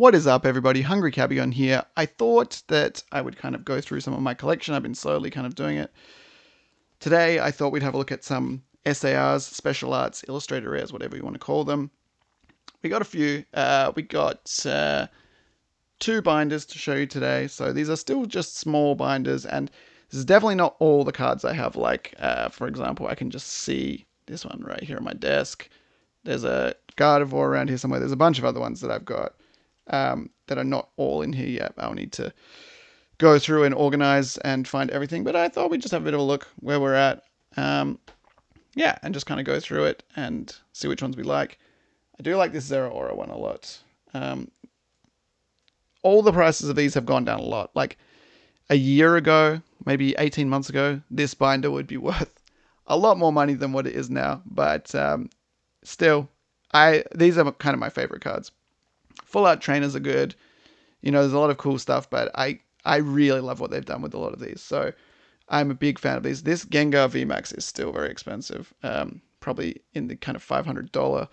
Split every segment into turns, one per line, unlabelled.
What is up, everybody? Hungry Kabigon here. I thought that I would kind of go through some of my collection. I've been slowly kind of doing it. Today, I thought we'd have a look at some SARs, special arts, illustrator rares, whatever you want to call them. We got a few. We got two binders to show you today. So these are still just small binders, and this is definitely not all the cards I have. Like, for example, I can just see this one right here on my desk. There's a Gardevoir around here somewhere. There's a bunch of other ones that I've got that are not all in here yet. I'll need to go through and organize and find everything. But I thought we'd just have a bit of a look where we're at. Yeah, and just kind of go through it and see which ones we like. I do like this Zeraora one a lot. All the prices of these have gone down a lot. Like a year ago, maybe 18 months ago, this binder would be worth a lot more money than what it is now. But still, these are kind of my favorite cards. Full art trainers are good. You know, there's a lot of cool stuff, but I really love what they've done with a lot of these. So I'm a big fan of these. This Gengar VMAX is still very expensive. Probably in the kind of $500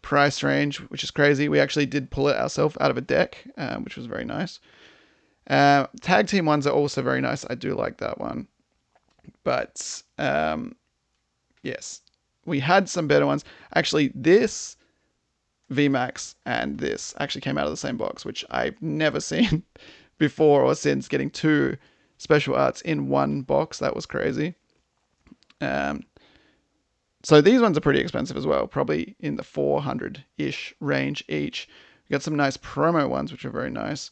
price range, which is crazy. We actually did pull it ourselves out of a deck, which was very nice. Tag team ones are also very nice. I do like that one. But yes, we had some better ones. Actually, this VMAX and this actually came out of the same box, which I've never seen before or since, getting two special arts in one box. That was crazy. So these ones are pretty expensive as well, probably in the 400-ish range each. We got some nice promo ones, which are very nice.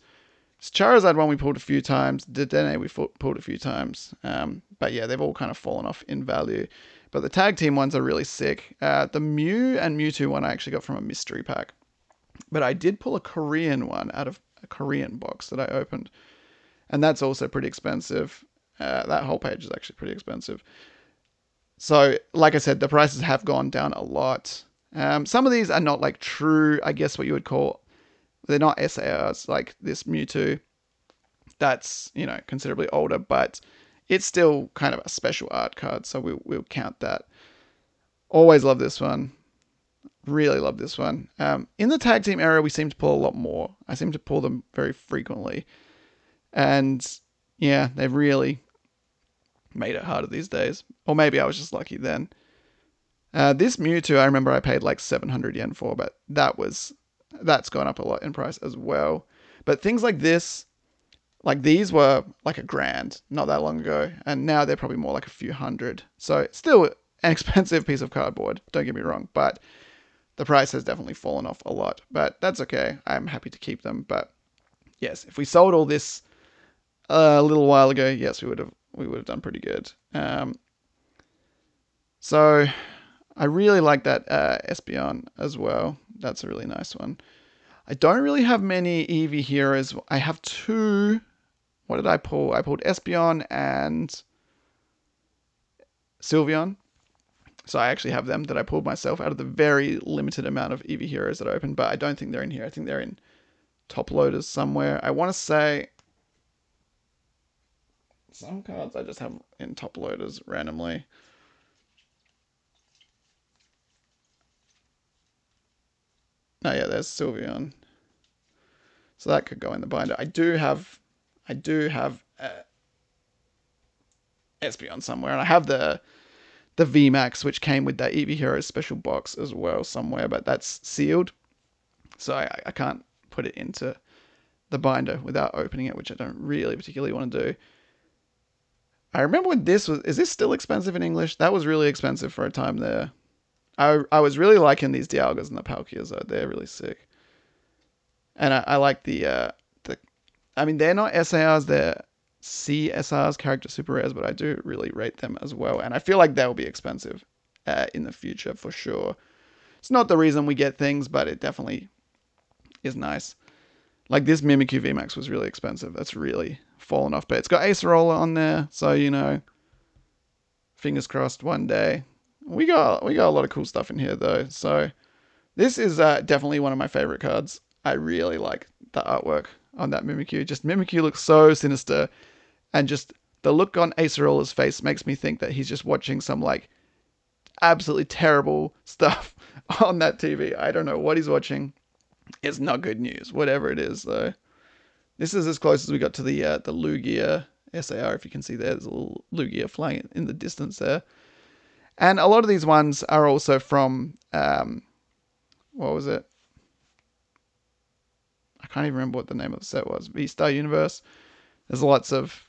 This Charizard one we pulled a few times. Dedenne we pulled a few times. But yeah, they've all kind of fallen off in value. But the tag team ones are really sick. The Mew and Mewtwo one I actually got from a mystery pack. But I did pull a Korean one out of a Korean box that I opened. And that's also pretty expensive. That whole page is actually pretty expensive. So, like I said, the prices have gone down a lot. Some of these are not like true, I guess what you would call, they're not SARs, like this Mewtwo. That's, you know, considerably older, but it's still kind of a special art card, so we'll count that. Always love this one. Really love this one. In the tag team era, we seem to pull a lot more. I seem to pull them very frequently. And yeah, they've really made it harder these days. Or maybe I was just lucky then. This Mewtwo, I remember I paid like 700 yen for, but that's gone up a lot in price as well. But things like this, like these were like $1,000 not that long ago, and now they're probably more like a few hundred. So still an expensive piece of cardboard, don't get me wrong, but the price has definitely fallen off a lot. But that's okay. I'm happy to keep them. But yes, if we sold all this a little while ago, yes, we would have done pretty good. So I really like that Espeon as well. That's a really nice one. I don't really have many Eevee heroes. I have two. What did I pull? I pulled Espeon and Sylveon. So I actually have them that I pulled myself out of the very limited amount of Eevee heroes that I opened, but I don't think they're in here. I think they're in top loaders somewhere. I want to say some cards I just have in top loaders randomly. Oh yeah, there's Sylveon. So that could go in the binder. I do have Espeon somewhere, and I have the VMAX, which came with that Eevee Heroes special box as well somewhere, but that's sealed. So I can't put it into the binder without opening it, which I don't really particularly want to do. I remember when is this still expensive in English? That was really expensive for a time there. I was really liking these Dialgas and the Palkias though. They're really sick. And I like I mean, they're not SARs, they're CSRs, character super rares, but I do really rate them as well. And I feel like they'll be expensive in the future for sure. It's not the reason we get things, but it definitely is nice. Like this Mimikyu VMAX was really expensive. That's really fallen off. But it's got Acerola on there, so you know, fingers crossed one day. We got a lot of cool stuff in here though. So this is definitely one of my favorite cards. I really like the artwork on that Mimikyu. Just Mimikyu looks so sinister, and just the look on Acerola's face makes me think that he's just watching some like absolutely terrible stuff on that TV. I don't know what he's watching, It's not good news, whatever it is, though. This is as close as we got to the Lugia SAR. If you can see there's a little Lugia flying in the distance there. And a lot of these ones are also from, what was it? I can't even remember what the name of the set was. V-Star Universe. There's lots of,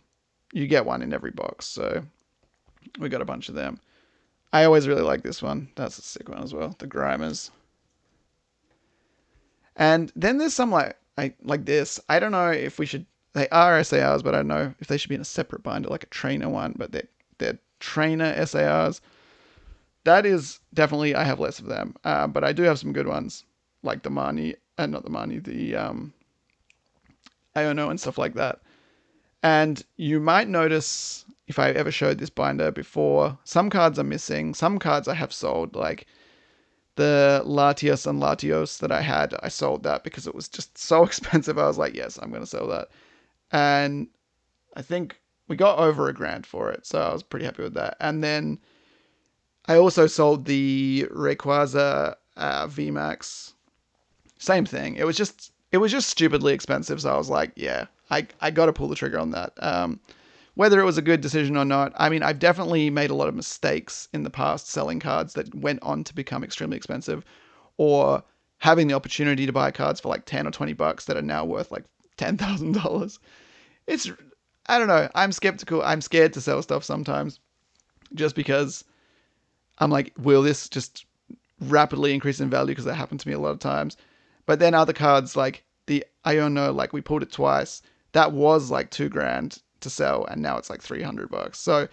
you get one in every box, so we got a bunch of them. I always really like this one. That's a sick one as well. The Grimers. And then there's some like this. I don't know if we should. They are SARs, but I don't know if they should be in a separate binder, like a trainer one. But they're trainer SARs. That is definitely, I have less of them, but I do have some good ones like the Marnie and not the Marnie, the Iono and stuff like that. And you might notice if I ever showed this binder before, some cards are missing. Some cards I have sold, like the Latios and Latios that I had. I sold that because it was just so expensive. I was like, yes, I'm going to sell that. And I think we got over $1,000 for it, so I was pretty happy with that. And then I also sold the Rayquaza VMAX. Same thing. It was just stupidly expensive, so I was like, yeah, I got to pull the trigger on that. Whether it was a good decision or not, I mean, I've definitely made a lot of mistakes in the past selling cards that went on to become extremely expensive, or having the opportunity to buy cards for like $10 or $20 that are now worth like $10,000. It's, I don't know. I'm skeptical. I'm scared to sell stuff sometimes, just because I'm like, will this just rapidly increase in value? Because that happened to me a lot of times. But then other cards like the Iono, like we pulled it twice. That was like $2,000 to sell, and now it's like $300. So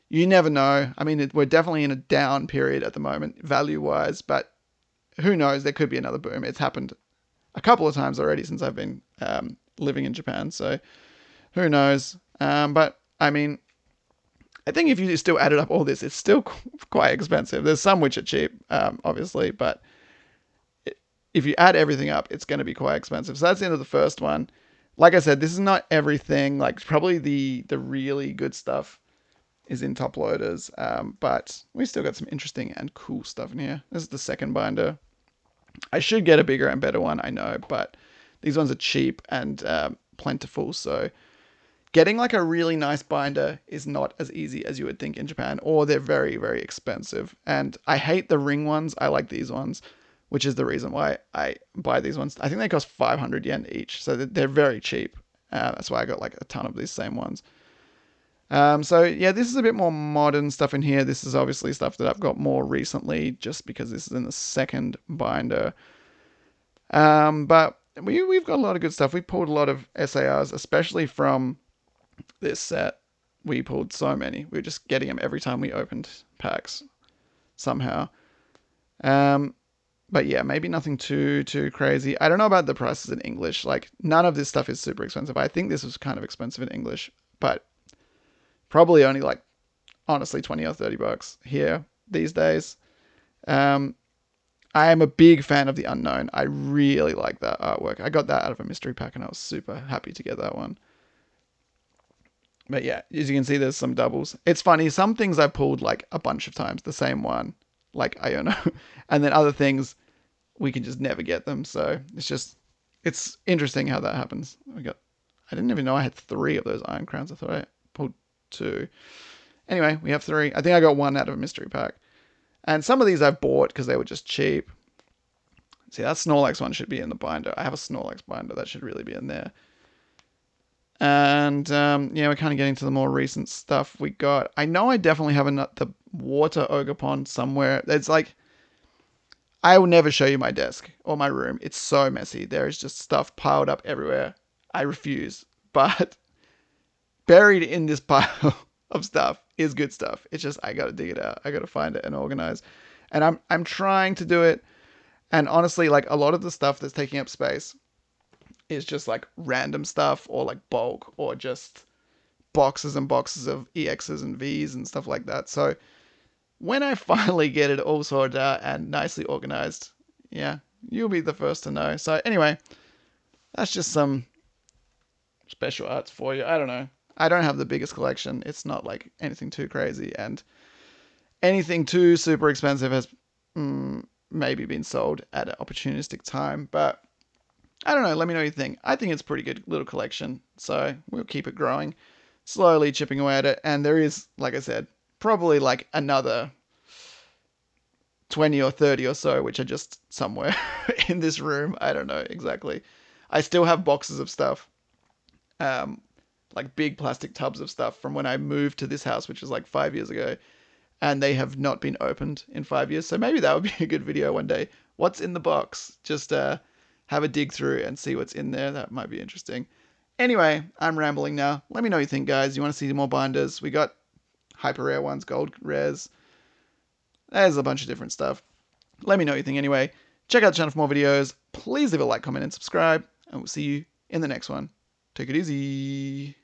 you never know. I mean, we're definitely in a down period at the moment, value wise, but who knows? There could be another boom. It's happened a couple of times already since I've been living in Japan. So who knows? But I mean, I think if you still added up all this, it's still quite expensive. There's some which are cheap, obviously, but if you add everything up, it's going to be quite expensive. So that's the end of the first one. Like I said, this is not everything. Like probably the really good stuff is in top loaders, but we still got some interesting and cool stuff in here. This is the second binder. I should get a bigger and better one, I know, but these ones are cheap and plentiful, so getting like a really nice binder is not as easy as you would think in Japan, or they're very, very expensive. And I hate the ring ones. I like these ones, which is the reason why I buy these ones. I think they cost 500 yen each, so they're very cheap. That's why I got like a ton of these same ones. So yeah, this is a bit more modern stuff in here. This is obviously stuff that I've got more recently, just because this is in the second binder. But we've got a lot of good stuff. We pulled a lot of SARs, especially from this set. We pulled so many. We were just getting them every time we opened packs somehow. But yeah, maybe nothing too crazy. I don't know about the prices in English. Like none of this stuff is super expensive. I think this was kind of expensive in English, but probably only like honestly $20 or $30 here these days. I am a big fan of the Unknown. I really like that artwork. I got that out of a mystery pack, and I was super happy to get that one. But yeah, as you can see, there's some doubles. It's funny. Some things I pulled like a bunch of times, the same one, like Iono, and then other things we can just never get them. So it's interesting how that happens. I didn't even know I had 3 of those Iron Crowns. I thought I pulled 2. Anyway, we have 3. I think I got 1 out of a mystery pack. And some of these I've bought because they were just cheap. See, that Snorlax one should be in the binder. I have a Snorlax binder. That should really be in there. And yeah, we're kind of getting to the more recent stuff we got. I know I definitely have the water Ogerpon somewhere. It's like, I will never show you my desk or my room. It's so messy. There is just stuff piled up everywhere. I refuse. But buried in this pile of stuff is good stuff. It's just, I got to dig it out. I got to find it and organize. And I'm trying to do it. And honestly, like a lot of the stuff that's taking up space is just like random stuff, or like bulk, or just boxes and boxes of EXs and Vs and stuff like that. So when I finally get it all sorted out and nicely organized, yeah, you'll be the first to know. So anyway, that's just some special arts for you. I don't know. I don't have the biggest collection. It's not like anything too crazy, and anything too super expensive has maybe been sold at an opportunistic time. But I don't know. Let me know what you think. I think it's a pretty good little collection, so we'll keep it growing, slowly chipping away at it. And there is, like I said, probably like another 20 or 30 or so, which are just somewhere in this room. I don't know exactly. I still have boxes of stuff, um, like big plastic tubs of stuff from when I moved to this house, which was like 5 years ago, and they have not been opened in 5 years. So maybe that would be a good video one day. What's in the box? Just have a dig through and see what's in there. That might be interesting. Anyway, I'm rambling now. Let me know what you think, guys. You want to see more binders? We got hyper rare ones, gold rares. There's a bunch of different stuff. Let me know what you think anyway. Check out the channel for more videos. Please leave a like, comment, and subscribe. And we'll see you in the next one. Take it easy.